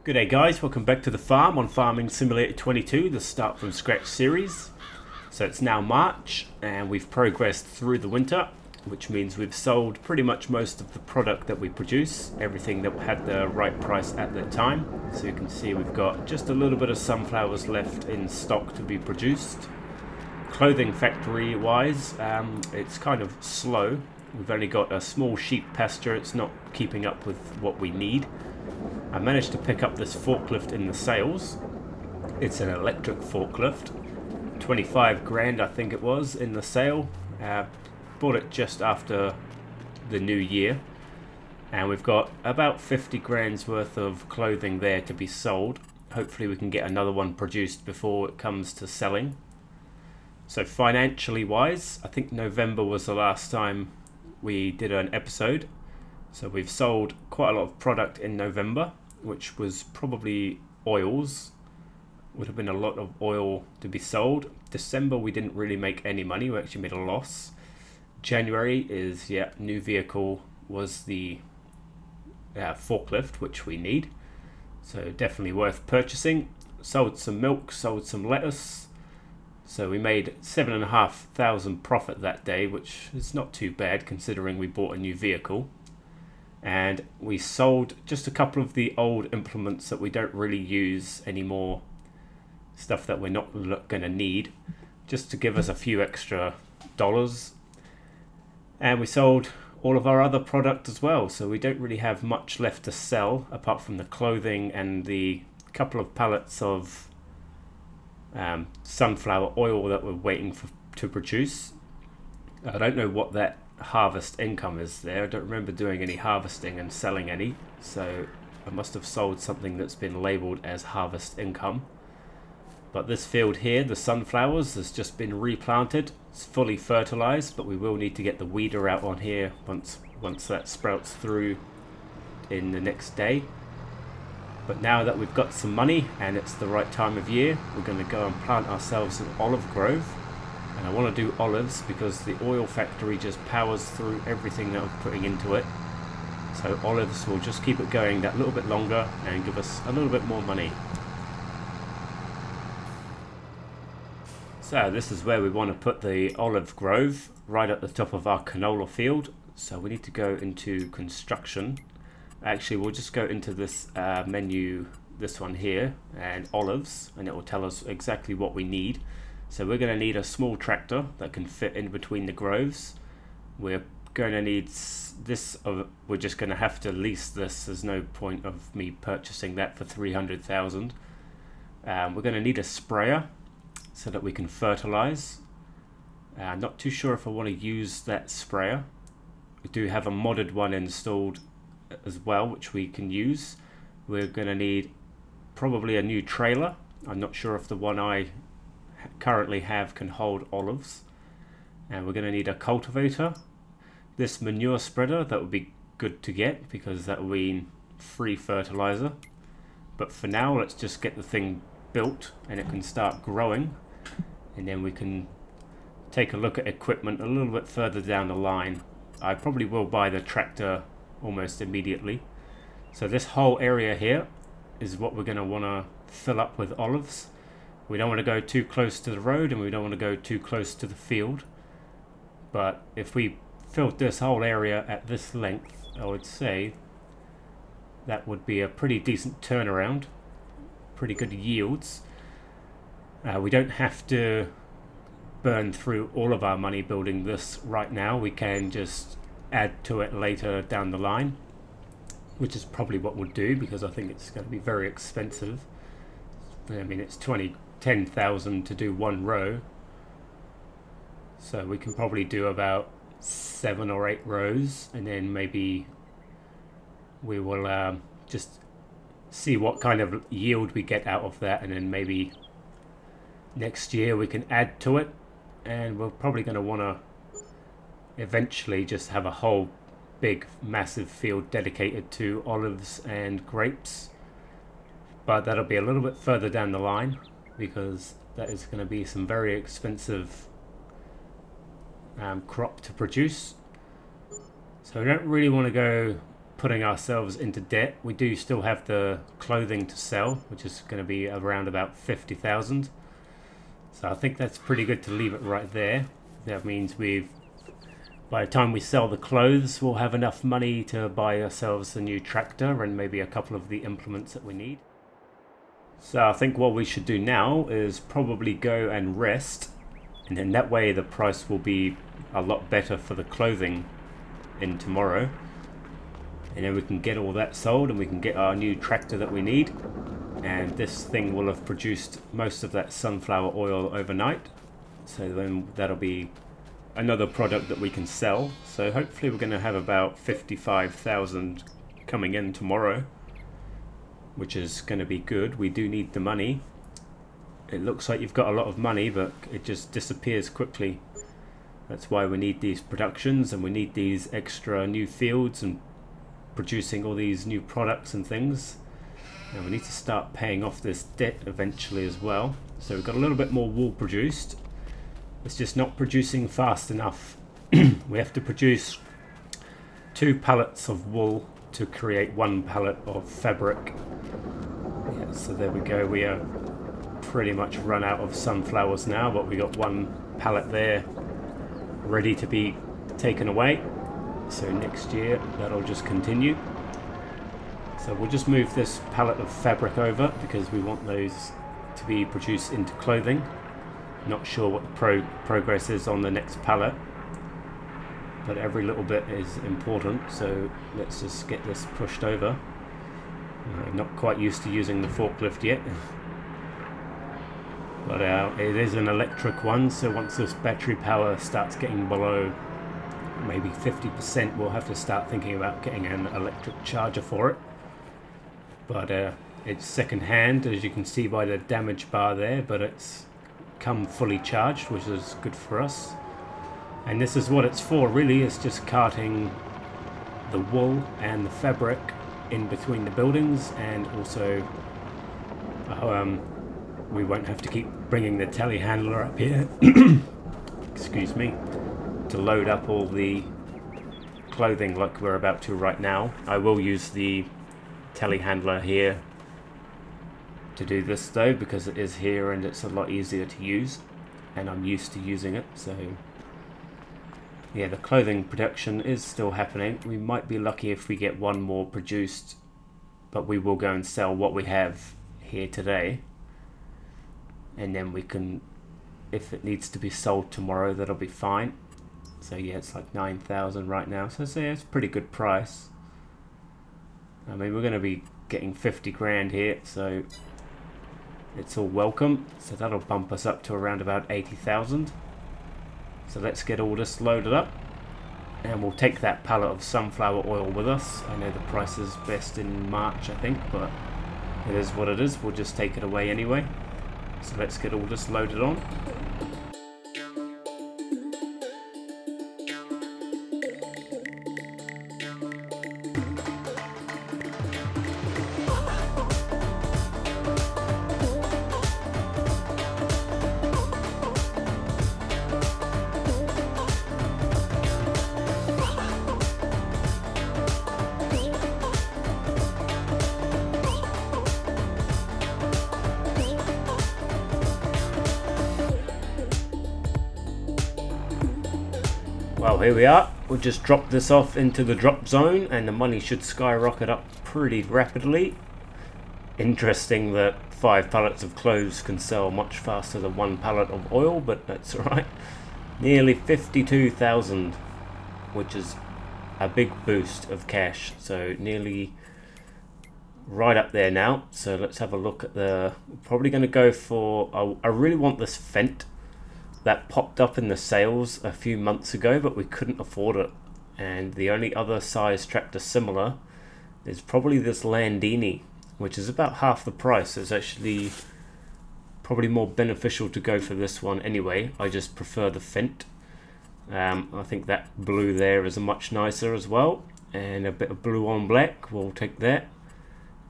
G'day guys, welcome back to the farm on Farming Simulator 22, the Start From Scratch series. So it's now March and we've progressed through the winter, which means we've sold pretty much most of the product that we produce, everything that had the right price at the time. So you can see we've got just a little bit of sunflowers left in stock to be produced. Clothing factory wise, it's kind of slow. We've only got a small sheep pasture, it's not keeping up with what we need. I managed to pick up this forklift in the sales. It's an electric forklift. 25 grand I think it was in the sale. Bought it just after the new year. And we've got about 50 grand's worth of clothing there to be sold. Hopefully we can get another one produced before it comes to selling. So financially wise, I think November was the last time we did an episode. So we've sold quite a lot of product in November, which was probably oils. Would have been a lot of oil to be sold. December we didn't really make any money, we actually made a loss. January is, yeah, new vehicle was the forklift, which we need. So definitely worth purchasing. Sold some milk, sold some lettuce. So we made 7,500 profit that day, which is not too bad considering we bought a new vehicle. And we sold just a couple of the old implements that we don't really use anymore, stuff that we're not going to need, just to give us a few extra dollars. And we sold all of our other product as well, so we don't really have much left to sell apart from the clothing and the couple of pallets of sunflower oil that we're waiting to produce. I don't know what that harvest income is there. I don't remember doing any harvesting and selling any, so I must have sold something that's been labeled as harvest income. But this field here, the sunflowers, has just been replanted. It's fully fertilized, but we will need to get the weeder out on here once that sprouts through in the next day. But now that we've got some money and it's the right time of year, we're going to go and plant ourselves an olive grove. And I want to do olives because the oil factory just powers through everything that I'm putting into it. So olives will just keep it going that little bit longer and give us a little bit more money. So this is where we want to put the olive grove, right at the top of our canola field. So we need to go into construction. Actually, we'll just go into this menu, this one here, and olives, and it will tell us exactly what we need. So we're going to need a small tractor that can fit in between the groves. We're going to need this, we're just going to have to lease this. There's no point of me purchasing that for 300,000. We're going to need a sprayer so that we can fertilize. I'm not too sure if I want to use that sprayer. We do have a modded one installed as well, which we can use. We're going to need probably a new trailer. I'm not sure if the one I currently have can hold olives. And we're going to need a cultivator. This manure spreader, that would be good to get because that will mean free fertilizer. But for now, let's just get the thing built and it can start growing, and then we can take a look at equipment a little bit further down the line. I probably will buy the tractor almost immediately. So this whole area here is what we're going to want to fill up with olives. We don't want to go too close to the road and we don't want to go too close to the field. But if we filled this whole area at this length, I would say that would be a pretty decent turnaround. Pretty good yields. We don't have to burn through all of our money building this right now. We can just add to it later down the line, which is probably what we'll do because I think it's going to be very expensive. I mean, it's 10,000 to do one row, so we can probably do about 7 or 8 rows, and then maybe we will just see what kind of yield we get out of that, and then maybe next year we can add to it. And we're probably going to want to eventually just have a whole big massive field dedicated to olives and grapes, but that'll be a little bit further down the line because that is going to be some very expensive crop to produce. So I don't really want to go putting ourselves into debt. We do still have the clothing to sell, which is going to be around about 50,000. So I think that's pretty good to leave it right there. That means by the time we sell the clothes, we'll have enough money to buy ourselves a new tractor and maybe a couple of the implements that we need. So I think what we should do now is probably go and rest, and then that way the price will be a lot better for the clothing in tomorrow. And then we can get all that sold and we can get our new tractor that we need. And this thing will have produced most of that sunflower oil overnight. So then that'll be another product that we can sell. So hopefully we're going to have about 55,000 coming in tomorrow, which is going to be good. We do need the money. It looks like you've got a lot of money, but it just disappears quickly. That's why we need these productions, and we need these extra new fields and producing all these new products and things. And we need to start paying off this debt eventually as well. So we've got a little bit more wool produced. It's just not producing fast enough. We have to produce 2 pallets of wool to create 1 pallet of fabric. Yeah, so there we go. We are pretty much run out of sunflowers now, but we got 1 pallet there ready to be taken away. So next year that'll just continue. So we'll just move this pallet of fabric over because we want those to be produced into clothing. Not sure what the progress is on the next pallet, but every little bit is important, so let's just get this pushed over. I'm not quite used to using the forklift yet, but it is an electric one, so once this battery power starts getting below maybe 50%, we'll have to start thinking about getting an electric charger for it. But it's second hand, as you can see by the damage bar there, but it's come fully charged, which is good for us. And this is what it's for really, it's just carting the wool and the fabric in between the buildings, and also we won't have to keep bringing the telehandler up here excuse me, to load up all the clothing like we're about to right now. I will use the telehandler here to do this though, because it is here and it's a lot easier to use and I'm used to using it. So yeah, the clothing production is still happening. We might be lucky if we get 1 more produced, but we will go and sell what we have here today, and then we can, if it needs to be sold tomorrow, that'll be fine. So yeah, it's like 9,000 right now, so it's a pretty good price. I mean, we're going to be getting 50 grand here, so it's all welcome. So that'll bump us up to around about 80,000. So let's get all this loaded up, and we'll take that pallet of sunflower oil with us. I know the price is best in March, I think, but it is what it is. We'll just take it away anyway. So let's get all this loaded on. Well, here we are. We'll just drop this off into the drop zone and the money should skyrocket up pretty rapidly. Interesting that 5 pallets of clothes can sell much faster than 1 pallet of oil, but that's alright. Nearly 52,000, which is a big boost of cash. So nearly right up there now. So let's have a look at the... Probably going to go for... I really want this Fendt. That popped up in the sales a few months ago, but we couldn't afford it. And the only other size tractor similar is probably this Landini, which is about half the price. It's actually probably more beneficial to go for this one anyway. I just prefer the Fendt. I think that blue there is much nicer as well, and a bit of blue on black, we'll take that.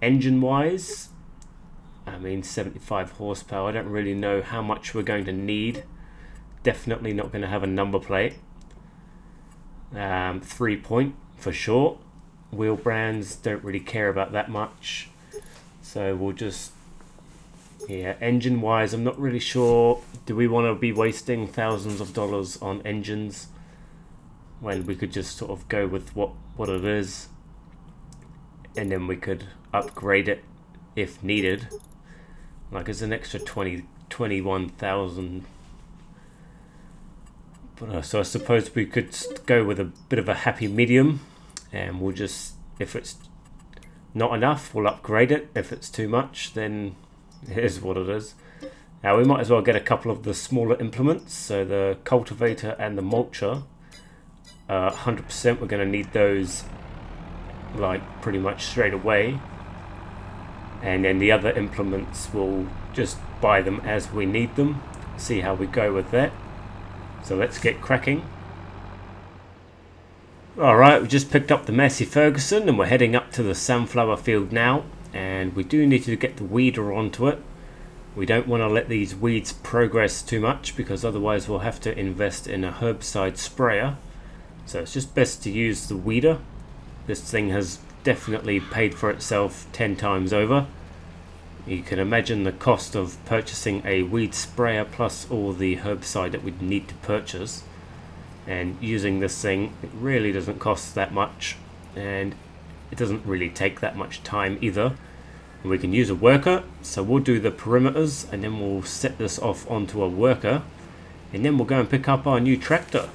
Engine wise, I mean 75 horsepower. I don't really know how much we're going to need. Definitely not going to have a number plate. 3-point for sure. wheel brands, don't really care about that much. So we'll just, yeah, engine wise, I'm not really sure. Do we want to be wasting thousands of dollars on engines when we could just sort of go with what it is, and then we could upgrade it if needed? Like it's an extra 21,000. But so I suppose we could go with a bit of a happy medium, and we'll just, if it's not enough, we'll upgrade it. If it's too much, then it is what it is. Now we might as well get a couple of the smaller implements. So the cultivator and the mulcher, 100% we're going to need those like pretty much straight away. And then the other implements, we'll just buy them as we need them. See how we go with that. So let's get cracking. Alright, we just picked up the Massey Ferguson and we're heading up to the sunflower field now. And we do need to get the weeder onto it. We don't want to let these weeds progress too much, because otherwise we'll have to invest in a herbicide sprayer. So it's just best to use the weeder. This thing has definitely paid for itself 10 times over. You can imagine the cost of purchasing a weed sprayer plus all the herbicide that we'd need to purchase, and using this thing, it really doesn't cost that much, and it doesn't really take that much time either. And we can use a worker, so we'll do the perimeters and then we'll set this off onto a worker, and then we'll go and pick up our new tractor.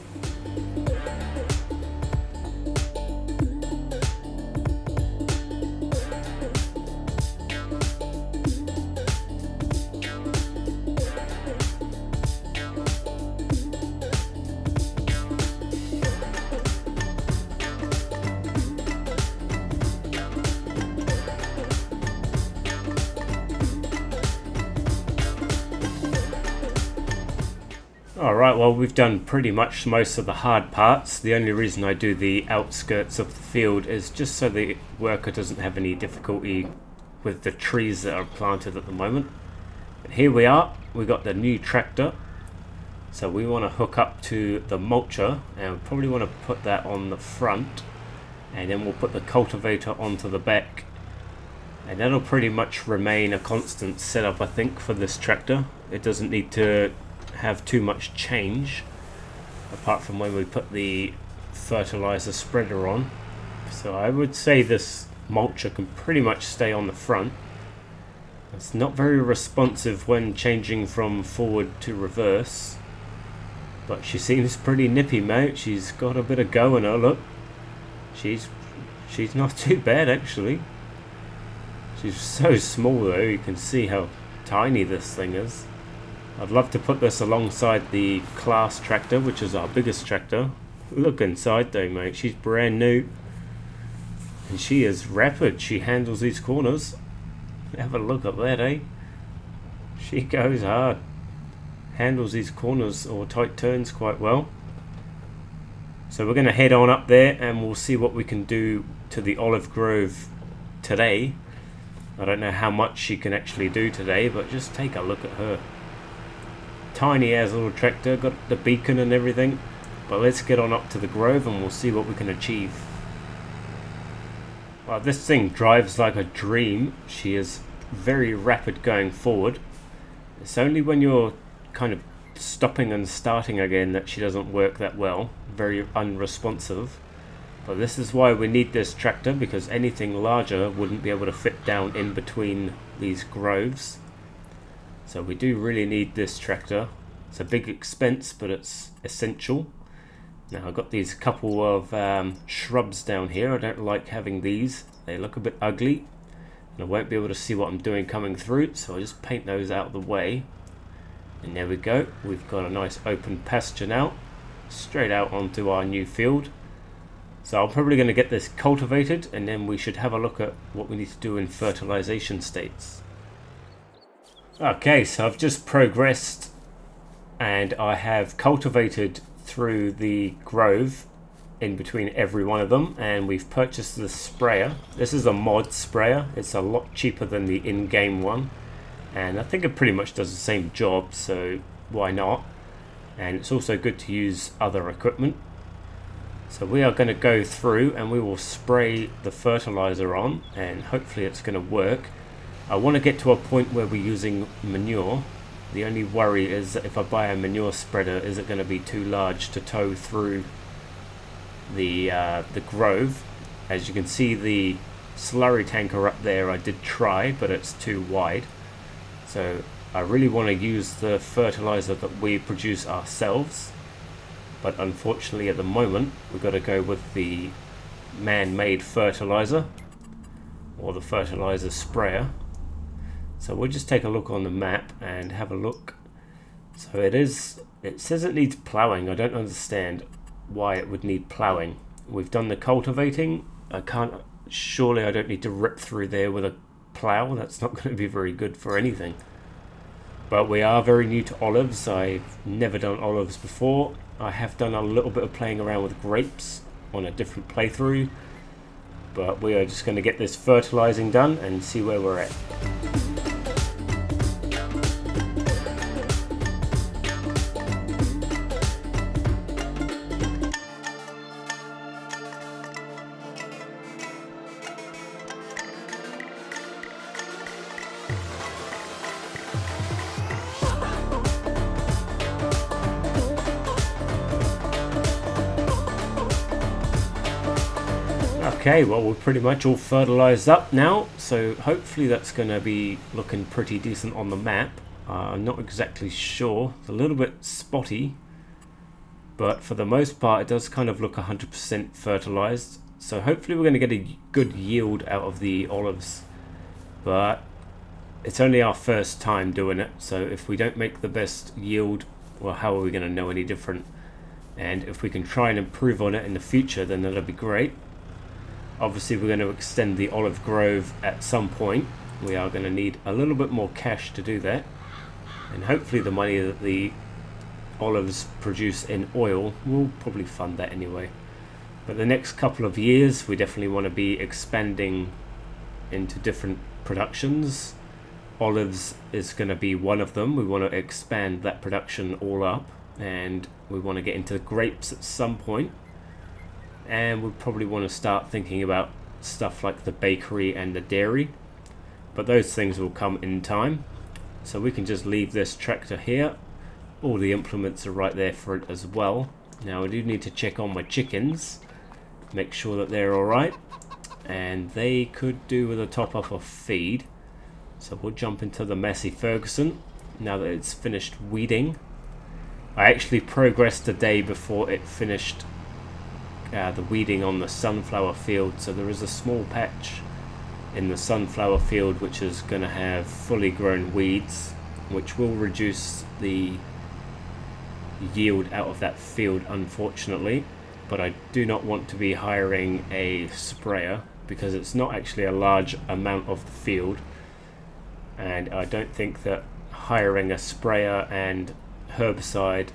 Alright, well we've done pretty much most of the hard parts. The only reason I do the outskirts of the field is just so the worker doesn't have any difficulty with the trees that are planted at the moment. But here we are, we got the new tractor. So we want to hook up to the mulcher, and we probably want to put that on the front, and then we'll put the cultivator onto the back. And that'll pretty much remain a constant setup, I think, for this tractor. It doesn't need to have too much change apart from when we put the fertilizer spreader on. So I would say this mulcher can pretty much stay on the front. It's not very responsive when changing from forward to reverse, but she seems pretty nippy, mate. She's got a bit of go in her. Look, she's not too bad actually. She's so small though, you can see how tiny this thing is. I'd love to put this alongside the Class tractor, which is our biggest tractor. Look inside though, mate. She's brand new. And she is rapid. She handles these corners. Have a look at that, eh? She goes hard. Handles these corners or tight turns quite well. So we're going to head on up there and we'll see what we can do to the olive grove today. I don't know how much she can actually do today, but just take a look at her. Tiny as little tractor, got the beacon and everything. But let's get on up to the grove and we'll see what we can achieve. Well, this thing drives like a dream. She is very rapid going forward. It's only when you're kind of stopping and starting again that she doesn't work that well. Very unresponsive. But this is why we need this tractor, because anything larger wouldn't be able to fit down in between these groves. So we do really need this tractor. It's a big expense, but it's essential. Now I've got these couple of shrubs down here. I don't like having these. They look a bit ugly, and I won't be able to see what I'm doing coming through, so I just paint those out of the way. And there we go. We've got a nice open pasture now, straight out onto our new field. So I'm probably going to get this cultivated, and then we should have a look at what we need to do in fertilization states. Okay, so I've just progressed and I have cultivated through the grove in between every one of them, and we've purchased the sprayer. This is a mod sprayer. It's a lot cheaper than the in-game one, and I think it pretty much does the same job, so why not? And it's also good to use other equipment. So we are going to go through and we will spray the fertilizer on, and hopefully it's going to work. I want to get to a point where we're using manure. The only worry is that if I buy a manure spreader, is it going to be too large to tow through the grove? As you can see, the slurry tanker up there, I did try, but it's too wide. So I really want to use the fertilizer that we produce ourselves, but unfortunately at the moment we've got to go with the man-made fertilizer or the fertilizer sprayer. So we'll just take a look on the map and have a look. So it says it needs ploughing. I don't understand why it would need ploughing. We've done the cultivating. Surely I don't need to rip through there with a plough. That's not going to be very good for anything. But we are very new to olives. I've never done olives before. I have done a little bit of playing around with grapes on a different playthrough. But we are just going to get this fertilizing done and see where we're at. Okay, well, we're pretty much all fertilized up now, so hopefully that's going to be looking pretty decent on the map. I'm not exactly sure. It's a little bit spotty, but for the most part it does kind of look 100% fertilized. So hopefully we're going to get a good yield out of the olives, but it's only our first time doing it, so if we don't make the best yield, well, how are we going to know any different? And if we can try and improve on it in the future, then that'll be great. Obviously we're going to extend the olive grove at some point. We are going to need a little bit more cash to do that, and hopefully the money that the olives produce in oil will probably fund that anyway. But the next couple of years we definitely want to be expanding into different productions. Olives is going to be one of them. We want to expand that production all up, and we want to get into grapes at some point. And we'll probably want to start thinking about stuff like the bakery and the dairy, but those things will come in time. So we can just leave this tractor here. All the implements are right there for it as well. Now I do need to check on my chickens, make sure that they're alright, and they could do with a top up of feed. So we'll jump into the Massey Ferguson now that it's finished weeding. I actually progressed a day before it finished the weeding on the sunflower field, so there is a small patch in the sunflower field which is going to have fully grown weeds, which will reduce the yield out of that field, unfortunately. But I do not want to be hiring a sprayer because it's not actually a large amount of the field, and I don't think that hiring a sprayer and herbicide,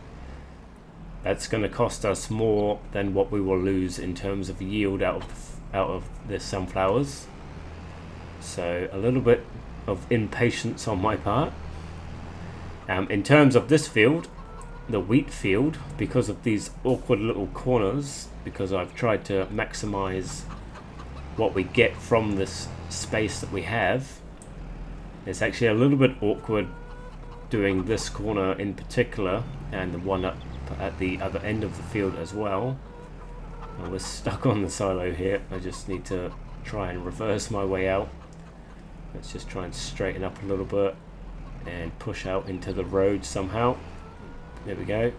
that's going to cost us more than what we will lose in terms of yield out of the sunflowers. So a little bit of impatience on my part. In terms of this field, the wheat field, because of these awkward little corners, because I've tried to maximize what we get from this space that we have, it's actually a little bit awkward doing this corner in particular, and the one up at the other end of the field as well. I was stuck on the silo here. I just need to try and reverse my way out. Let's just try and straighten up a little bit and push out into the road somehow. There we go.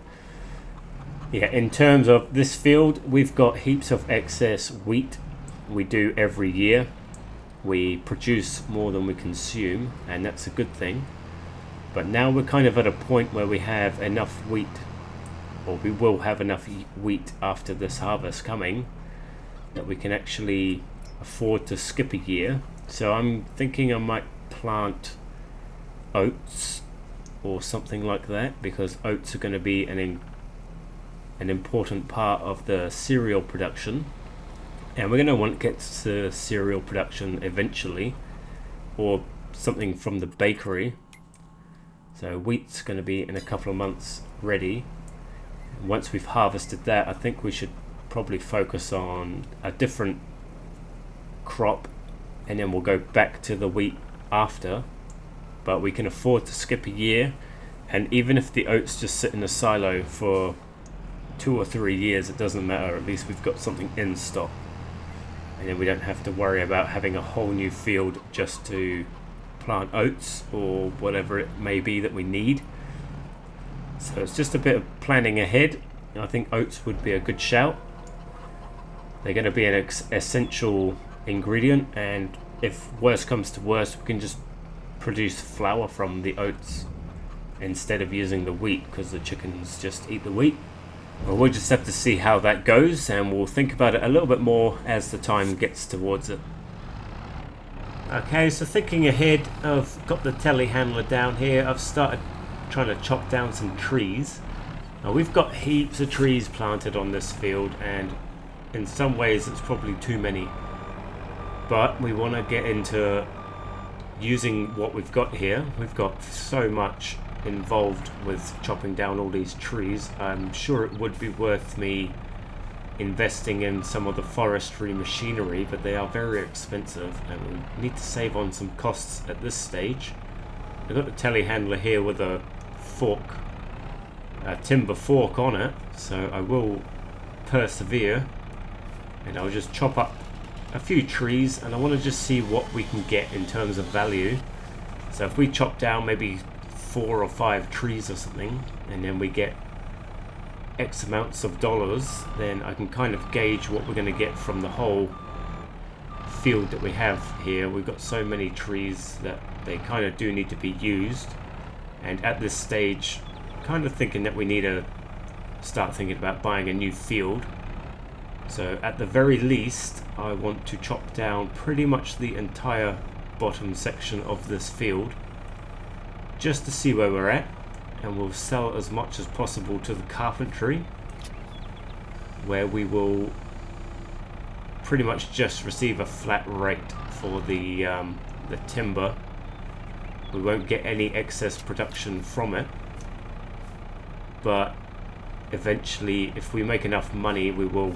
Yeah, in terms of this field, we've got heaps of excess wheat. We do every year. We produce more than we consume, and that's a good thing. But now we're kind of at a point where we have enough wheat, or we will have enough wheat after this harvest coming, that we can actually afford to skip a year. So I'm thinking I might plant oats or something like that, because oats are going to be an important part of the cereal production, and we're going to want to get to cereal production eventually, or something from the bakery. So wheat's going to be in a couple of months ready. Once we've harvested that, I think we should probably focus on a different crop, and then we'll go back to the wheat after. But we can afford to skip a year, and even if the oats just sit in a silo for 2 or 3 years, it doesn't matter. At least we've got something in stock, and then we don't have to worry about having a whole new field just to plant oats or whatever it may be that we need. So it's just a bit of planning ahead. I think oats would be a good shout. They're going to be an essential ingredient, and if worse comes to worse, we can just produce flour from the oats instead of using the wheat, because the chickens just eat the wheat. Well, we'll just have to see how that goes, and we'll think about it a little bit more as the time gets towards it. Okay, so thinking ahead, I've got the telehandler down here. I've started trying to chop down some trees. Now, we've got heaps of trees planted on this field, and in some ways it's probably too many, but we want to get into using what we've got here. We've got so much involved with chopping down all these trees. I'm sure it would be worth me investing in some of the forestry machinery, but they are very expensive and we need to save on some costs at this stage. I've got the telehandler here with a fork, a timber fork on it, so I will persevere, and I'll just chop up a few trees, and I want to just see what we can get in terms of value. So if we chop down maybe 4 or 5 trees or something, and then we get X amounts of dollars, then I can kind of gauge what we're going to get from the whole field that we have here. We've got so many trees that they kind of do need to be used, and at this stage kind of thinking that we need to start thinking about buying a new field. So at the very least I want to chop down pretty much the entire bottom section of this field just to see where we're at, and we'll sell as much as possible to the carpentry, where we will pretty much just receive a flat rate for the timber. We won't get any excess production from it, but eventually if we make enough money we will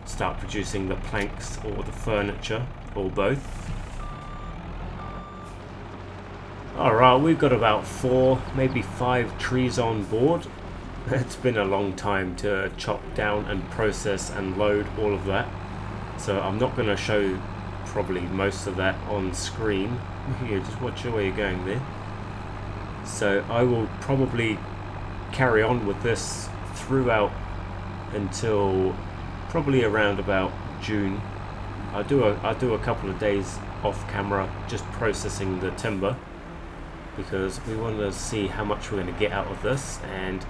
start producing the planks or the furniture, or both. Alright, we've got about 4, maybe 5 trees on board. It's been a long time to chop down and process and load all of that, so I'm not going to show probably most of that on screen. Here, just watch where you're going there. So I will probably carry on with this throughout until probably around about June. I'll do a couple of days off camera just processing the timber, because we want to see how much we're going to get out of this, and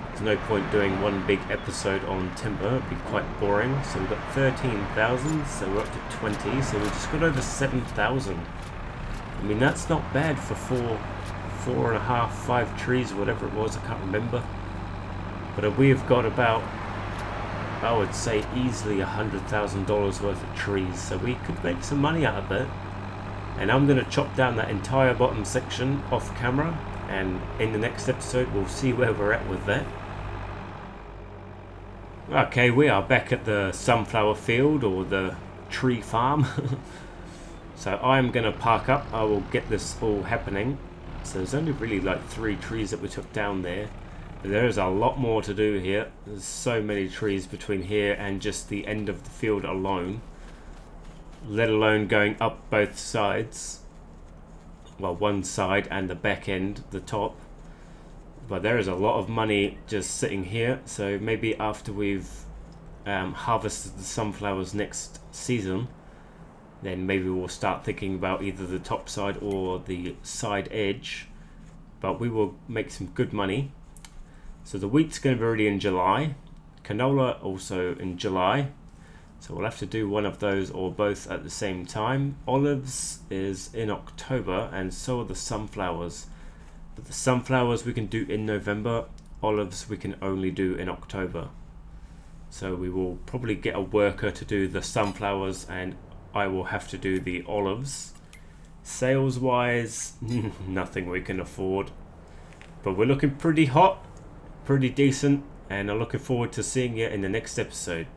there's no point doing one big episode on timber, it'd be quite boring. So we've got 13,000, so we're up to 20, so we've just got over 7,000. I mean, that's not bad for 4.5, 5 trees, whatever it was, I can't remember. But we've got about, I would say, easily $100,000 worth of trees, so we could make some money out of it. And I'm going to chop down that entire bottom section off camera, and in the next episode we'll see where we're at with that. Okay, we are back at the sunflower field, or the tree farm. So I'm going to park up, I will get this all happening. So there's only really like 3 trees that we took down there, but there is a lot more to do here. There's so many trees between here and just the end of the field alone, let alone going up both sides. Well, one side and the back end, the top. But there is a lot of money just sitting here, so maybe after we've harvested the sunflowers next season, then maybe we'll start thinking about either the top side or the side edge, but we will make some good money. So the wheat's going to be ready in July, canola also in July, so we'll have to do one of those or both at the same time. Olives is in October, and so are the sunflowers. But the sunflowers we can do in November, olives we can only do in October. So we will probably get a worker to do the sunflowers, and I will have to do the olives. Sales wise, nothing we can afford, but we're looking pretty hot, pretty decent. and I'm looking forward to seeing you in the next episode.